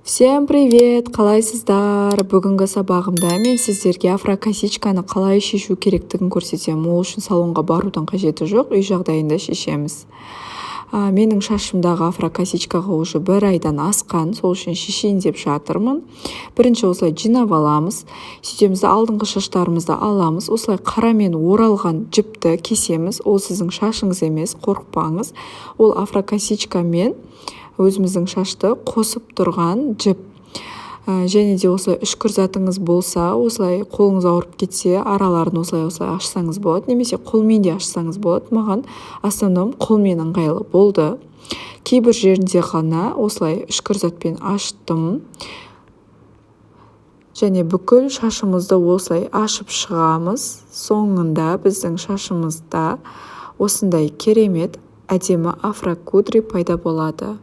Всем привет! Қалайсыздар? Бүгінгі сабағымда мен сіздерге афрокосичканы қалай шешу керектігін көрсетемін. Ол үшін салонға барудың қажеті жоқ, үй жағдайында шешеміз. Менің шашымдағы афрокосичкаға уже 1 айдан асқан, сол үшін шешейін деп жатырмын. Бірінші осылай жинап аламыз. Сөйтеміз, алдыңғы шаштарымызды аламыз. Осылай қарамен оралған жіпті кесеміз. Ол сіздің шашыңыз емес, қорықпаңыз. Ол афрокосичкамен өзіміздің шашты қосып тұрған жіп. Және де осылай үшкір затыңыз болса, осылай қолыңыз ауырып кетсе, араларын осылай ашсаңыз болады, немесе қолмен де ашсаңыз болады. Маған основном қолмен ыңғайлы болды. Кейбір жерінде ғана осылай үшкір затпен аштым. Және бүкіл шашымызды осылай ашып шығамыз. Соңында біздің шашымызда осындай керемет әдемі афрокудри пайда болады.